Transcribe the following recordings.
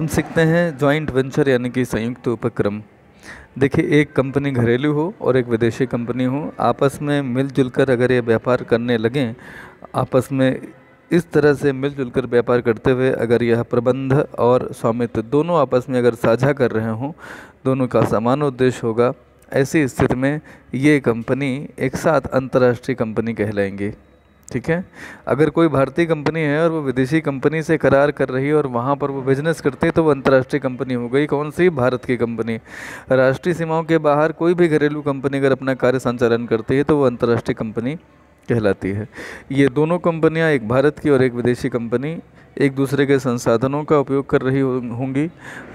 सीखते हैं joint venture यानी कि संयुक्त उपक्रम। देखिए, एक कंपनी घरेलू हो और एक विदेशी कंपनी हो, आपस में मिलजुल कर अगर ये व्यापार करने लगें, आपस में इस तरह से मिलजुल कर व्यापार करते हुए अगर यह प्रबंध और स्वामित्व दोनों आपस में अगर साझा कर रहे हों, दोनों का समान उद्देश्य होगा, ऐसी स्थिति में ये कंपनी एक साथ अंतर्राष्ट्रीय कंपनी कहलाएंगी। ठीक है। अगर कोई भारतीय कंपनी है और वो विदेशी कंपनी से करार कर रही है और वहाँ पर वो बिजनेस करती है तो वो अंतर्राष्ट्रीय कंपनी हो गई। कौन सी? भारत की कंपनी। राष्ट्रीय सीमाओं के बाहर कोई भी घरेलू कंपनी अगर अपना कार्य संचालन करती है तो वो अंतर्राष्ट्रीय कंपनी कहलाती है। ये दोनों कंपनियां, एक भारत की और एक विदेशी कंपनी, एक दूसरे के संसाधनों का उपयोग कर रही होंगी।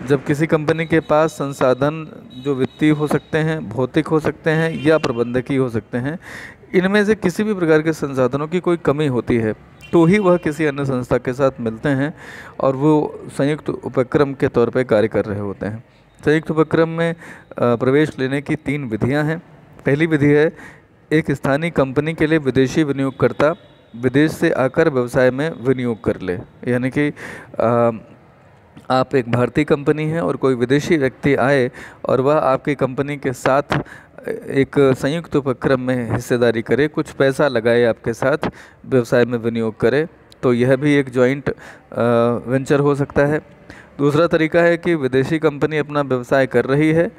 जब किसी कंपनी के पास संसाधन जो वित्तीय हो सकते हैं, भौतिक हो सकते हैं या प्रबंधकीय हो सकते हैं, इनमें से किसी भी प्रकार के संसाधनों की कोई कमी होती है तो ही वह किसी अन्य संस्था के साथ मिलते हैं और वो संयुक्त उपक्रम के तौर पर कार्य कर रहे होते हैं। संयुक्त उपक्रम में प्रवेश लेने की 3 विधियां हैं। पहली विधि है, एक स्थानीय कंपनी के लिए विदेशी विनियोगकर्ता विदेश से आकर व्यवसाय में विनियोग कर ले। यानी कि आप एक भारतीय कंपनी हैं और कोई विदेशी व्यक्ति आए और वह आपकी कंपनी के साथ एक संयुक्त उपक्रम में हिस्सेदारी करे, कुछ पैसा लगाए, आपके साथ व्यवसाय में विनियोग करे, तो यह भी एक जॉइंट वेंचर हो सकता है। दूसरा तरीका है कि विदेशी कंपनी अपना व्यवसाय कर रही है,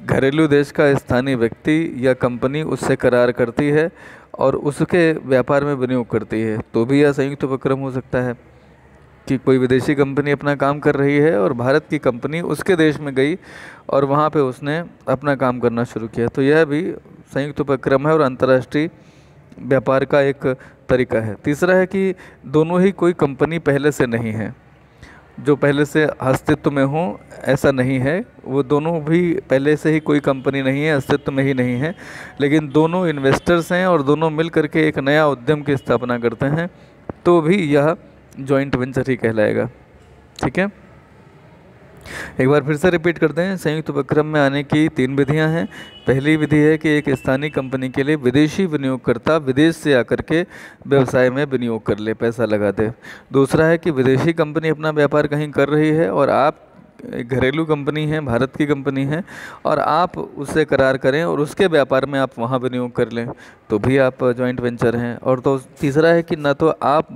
घरेलू देश का स्थानीय व्यक्ति या कंपनी उससे करार करती है और उसके व्यापार में विनियोग करती है, तो भी यह संयुक्त उपक्रम हो सकता है कि कोई विदेशी कंपनी अपना काम कर रही है और भारत की कंपनी उसके देश में गई और वहाँ पे उसने अपना काम करना शुरू किया, तो यह भी संयुक्त उपक्रम है और अंतर्राष्ट्रीय व्यापार का एक तरीका है। तीसरा है कि दोनों ही कोई कंपनी पहले से नहीं है, जो पहले से अस्तित्व में हो ऐसा नहीं है, वो दोनों भी पहले से ही कोई कंपनी नहीं है, अस्तित्व में ही नहीं है, लेकिन दोनों इन्वेस्टर्स हैं और दोनों मिल करके एक नया उद्यम की स्थापना करते हैं, तो भी यह जॉइंट वेंचर ही कहलाएगा। ठीक है, एक बार फिर से रिपीट करते हैं। संयुक्त उपक्रम में आने की 3 विधियां हैं। पहली विधि है कि एक स्थानीय कंपनी के लिए विदेशी विनियोगकर्ता विदेश से आकर के व्यवसाय में विनियोग कर ले, पैसा लगा दे। दूसरा है कि विदेशी कंपनी अपना व्यापार कहीं कर रही है और आप एक घरेलू कंपनी है, भारत की कंपनी है, और आप उससे करार करें और उसके व्यापार में आप वहाँ विनियोग कर लें, तो भी आप जॉइंट वेंचर हैं। और तो तीसरा है कि ना तो आप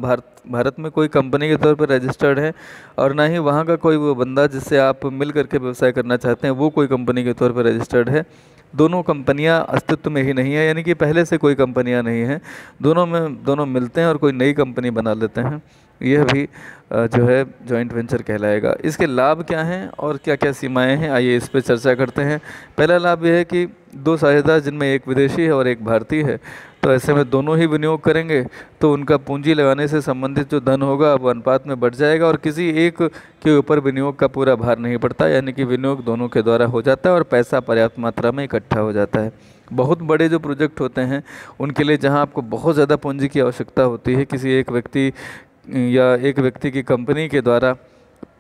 भारत में कोई कंपनी के तौर पर रजिस्टर्ड है और ना ही वहाँ का कोई वो बंदा जिससे आप मिल करके व्यवसाय करना चाहते हैं वो कोई कंपनी के तौर पर रजिस्टर्ड है। दोनों कंपनियां अस्तित्व में ही नहीं है, यानी कि पहले से कोई कंपनियां नहीं हैं, दोनों मिलते हैं और कोई नई कंपनी बना लेते हैं। यह भी जो है जॉइंट वेंचर कहलाएगा। इसके लाभ क्या हैं और क्या क्या सीमाएं हैं, आइए इस पर चर्चा करते हैं। पहला लाभ यह है कि 2 साझेदार जिनमें एक विदेशी है और एक भारतीय है, तो ऐसे में दोनों ही विनियोग करेंगे तो उनका पूंजी लगाने से संबंधित जो धन होगा वो अनुपात में बढ़ जाएगा और किसी एक के ऊपर विनियोग का पूरा भार नहीं पड़ता, यानी कि विनियोग दोनों के द्वारा हो जाता है और पैसा पर्याप्त मात्रा में इकट्ठा हो जाता है। बहुत बड़े जो प्रोजेक्ट होते हैं उनके लिए जहां आपको बहुत ज़्यादा पूंजी की आवश्यकता होती है, किसी एक व्यक्ति या एक व्यक्ति की कंपनी के द्वारा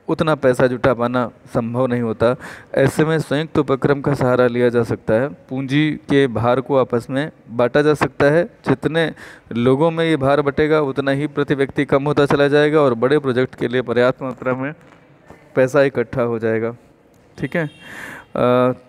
उतना पैसा जुटा पाना संभव नहीं होता, ऐसे में संयुक्त उपक्रम का सहारा लिया जा सकता है। पूंजी के भार को आपस में बांटा जा सकता है, जितने लोगों में ये भार बटेगा उतना ही प्रति व्यक्ति कम होता चला जाएगा और बड़े प्रोजेक्ट के लिए पर्याप्त मात्रा में पैसा इकट्ठा हो जाएगा। ठीक है।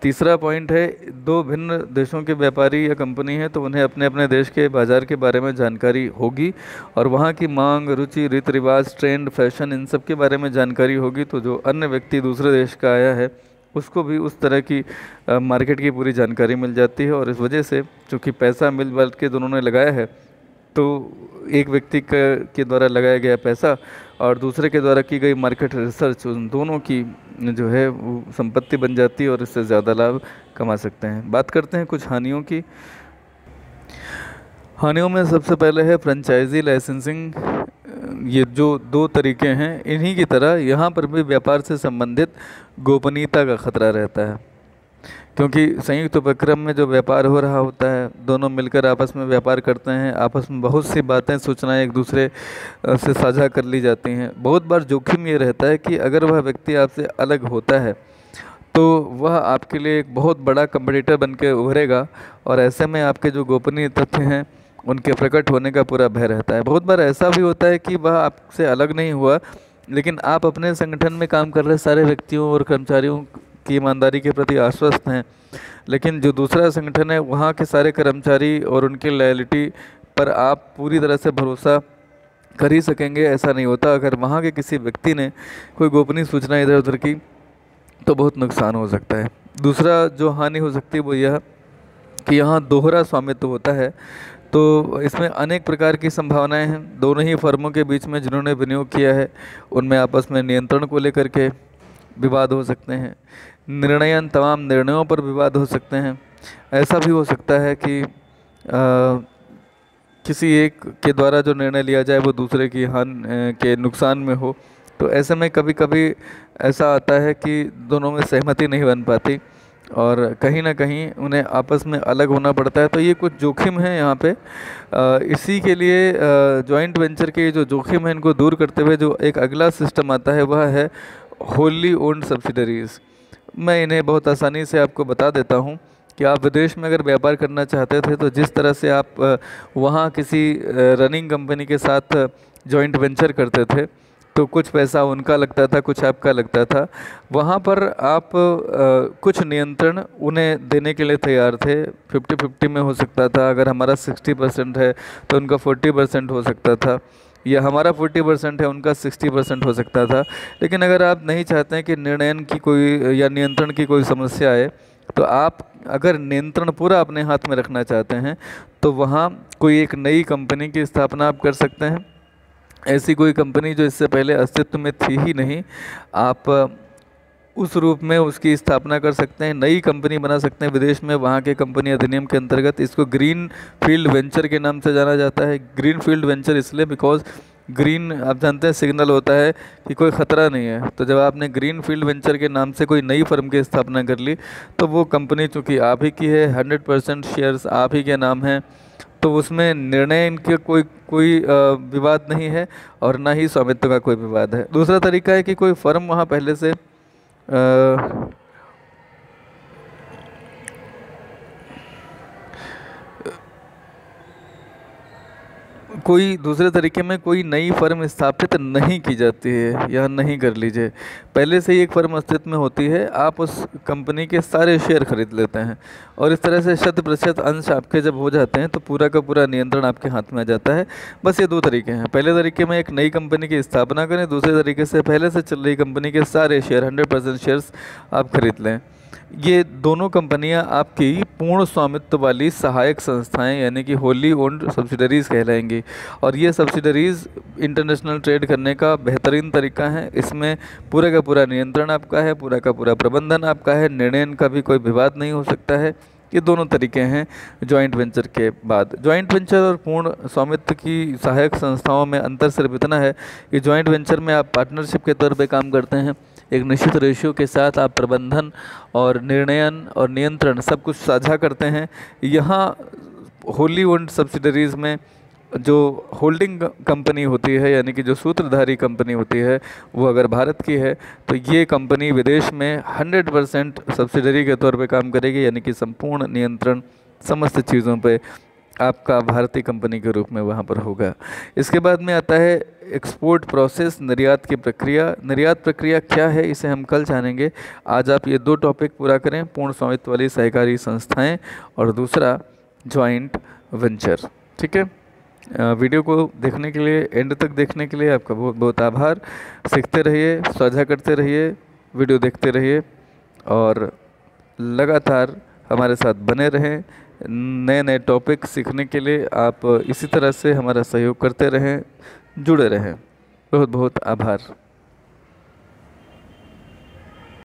तीसरा पॉइंट है, 2 भिन्न देशों के व्यापारी या कंपनी है तो उन्हें अपने अपने देश के बाज़ार के बारे में जानकारी होगी और वहाँ की मांग, रुचि, रीति रिवाज, ट्रेंड, फैशन, इन सब के बारे में जानकारी होगी, तो जो अन्य व्यक्ति दूसरे देश का आया है उसको भी उस तरह की मार्केट की पूरी जानकारी मिल जाती है। और इस वजह से चूँकि पैसा मिल बांट के दोनों ने लगाया है, तो एक व्यक्ति के द्वारा लगाया गया पैसा और दूसरे के द्वारा की गई मार्केट रिसर्च, उन दोनों की जो है वो संपत्ति बन जाती है और इससे ज़्यादा लाभ कमा सकते हैं। बात करते हैं कुछ हानियों की। हानियों में सबसे पहले है फ्रेंचाइजी लाइसेंसिंग। ये जो 2 तरीके हैं, इन्हीं की तरह यहाँ पर भी व्यापार से संबंधित गोपनीयता का खतरा रहता है, क्योंकि संयुक्त उपक्रम में जो व्यापार हो रहा होता है, दोनों मिलकर आपस में व्यापार करते हैं, आपस में बहुत सी बातें, सूचनाएं एक दूसरे से साझा कर ली जाती हैं। बहुत बार जोखिम ये रहता है कि अगर वह व्यक्ति आपसे अलग होता है तो वह आपके लिए एक बहुत बड़ा कंपटीटर बन के उभरेगा और ऐसे में आपके जो गोपनीय तथ्य हैं उनके प्रकट होने का पूरा भय रहता है। बहुत बार ऐसा भी होता है कि वह आपसे अलग नहीं हुआ लेकिन आप अपने संगठन में काम कर रहे सारे व्यक्तियों और कर्मचारियों की ईमानदारी के प्रति आश्वस्त हैं, लेकिन जो दूसरा संगठन है वहाँ के सारे कर्मचारी और उनकी लॉयल्टी पर आप पूरी तरह से भरोसा कर ही सकेंगे, ऐसा नहीं होता। अगर वहाँ के किसी व्यक्ति ने कोई गोपनीय सूचना इधर उधर की तो बहुत नुकसान हो सकता है। दूसरा जो हानि हो सकती है वो यह कि यहाँ दोहरा स्वामित्व होता है, तो इसमें अनेक प्रकार की संभावनाएं हैं। दोनों ही फर्मों के बीच में जिन्होंने विनियोग किया है उनमें आपस में नियंत्रण को लेकर के विवाद हो सकते हैं, तमाम निर्णयों पर विवाद हो सकते हैं। ऐसा भी हो सकता है कि किसी एक के द्वारा जो निर्णय लिया जाए वो दूसरे की के नुकसान में हो। तो ऐसे में कभी कभी ऐसा आता है कि दोनों में सहमति नहीं बन पाती और कहीं ना कहीं उन्हें आपस में अलग होना पड़ता है। तो ये कुछ जोखिम है यहाँ पे। इसी के लिए जॉइंट वेंचर के जो जोखिम है इनको दूर करते हुए जो एक अगला सिस्टम आता है वह है होली ओन्ड सब्सिडरीज़। मैं इन्हें बहुत आसानी से आपको बता देता हूँ कि आप विदेश में अगर व्यापार करना चाहते थे तो जिस तरह से आप वहाँ किसी रनिंग कंपनी के साथ जॉइंट वेंचर करते थे तो कुछ पैसा उनका लगता था, कुछ आपका लगता था। वहाँ पर आप कुछ नियंत्रण उन्हें देने के लिए तैयार थे। 50-50 में हो सकता था। अगर हमारा 60% है तो उनका 40% हो सकता था, या हमारा 40% है उनका 60% हो सकता था। लेकिन अगर आप नहीं चाहते हैं कि निर्णयन की कोई या नियंत्रण की कोई समस्या आए, तो आप अगर नियंत्रण पूरा अपने हाथ में रखना चाहते हैं तो वहाँ कोई एक नई कंपनी की स्थापना आप कर सकते हैं। ऐसी कोई कंपनी जो इससे पहले अस्तित्व में थी ही नहीं, आप उस रूप में उसकी स्थापना कर सकते हैं, नई कंपनी बना सकते हैं विदेश में। वहाँ के कंपनी अधिनियम के अंतर्गत इसको ग्रीन फील्ड वेंचर के नाम से जाना जाता है। ग्रीन फील्ड वेंचर इसलिए बिकॉज ग्रीन आप जानते हैं सिग्नल होता है कि कोई ख़तरा नहीं है। तो जब आपने ग्रीन फील्ड वेंचर के नाम से कोई नई फर्म की स्थापना कर ली तो वो कंपनी चूँकि आप ही की है, 100% शेयर्स आप ही के नाम हैं, तो उसमें निर्णय इनके कोई विवाद नहीं है और ना ही स्वामित्व का कोई विवाद है। दूसरा तरीका है कि कोई फर्म वहाँ पहले से कोई दूसरे तरीके में कोई नई फर्म स्थापित नहीं की जाती है, या नहीं कर लीजिए। पहले से ही एक फर्म अस्तित्व में होती है, आप उस कंपनी के सारे शेयर खरीद लेते हैं और इस तरह से 100% अंश आपके जब हो जाते हैं तो पूरा का पूरा नियंत्रण आपके हाथ में आ जाता है। बस ये दो तरीके हैं। पहले तरीके में एक नई कंपनी की स्थापना करें, दूसरे तरीके से पहले से चल रही कंपनी के सारे शेयर 100% शेयर्स आप खरीद लें। ये दोनों कंपनियां आपकी पूर्ण स्वामित्व वाली सहायक संस्थाएं यानी कि होली ओन्ड सब्सिडरीज़ कहलाएंगी, और ये सब्सिडरीज़ इंटरनेशनल ट्रेड करने का बेहतरीन तरीका है। इसमें पूरा का पूरा नियंत्रण आपका है, पूरा का पूरा प्रबंधन आपका है, निर्णय का भी कोई विवाद नहीं हो सकता है। ये दोनों तरीके हैं जॉइंट वेंचर के बाद। जॉइंट वेंचर और पूर्ण स्वामित्व की सहायक संस्थाओं में अंतर सिर्फ इतना है कि जॉइंट वेंचर में आप पार्टनरशिप के तौर पे काम करते हैं, एक निश्चित रेशियो के साथ आप प्रबंधन और निर्णयन और नियंत्रण सब कुछ साझा करते हैं। यहाँ होली ओन्ड सब्सिडरीज़ में जो होल्डिंग कंपनी होती है यानी कि जो सूत्रधारी कंपनी होती है वो अगर भारत की है तो ये कंपनी विदेश में 100% सब्सिडरी के तौर पे काम करेगी, यानी कि संपूर्ण नियंत्रण समस्त चीज़ों पे आपका भारतीय कंपनी के रूप में वहाँ पर होगा। इसके बाद में आता है एक्सपोर्ट प्रोसेस, निर्यात की प्रक्रिया। निर्यात प्रक्रिया क्या है इसे हम कल जानेंगे। आज आप ये दो टॉपिक पूरा करें, पूर्ण स्वामित्व वाली सहकारी संस्थाएं और दूसरा जॉइंट वेंचर। ठीक है, वीडियो को देखने के लिए, एंड तक देखने के लिए आपका बहुत बहुत आभार। सीखते रहिए, साझा करते रहिए, वीडियो देखते रहिए और लगातार हमारे साथ बने रहें। नए नए टॉपिक सीखने के लिए आप इसी तरह से हमारा सहयोग करते रहें, जुड़े रहें। बहुत बहुत आभार।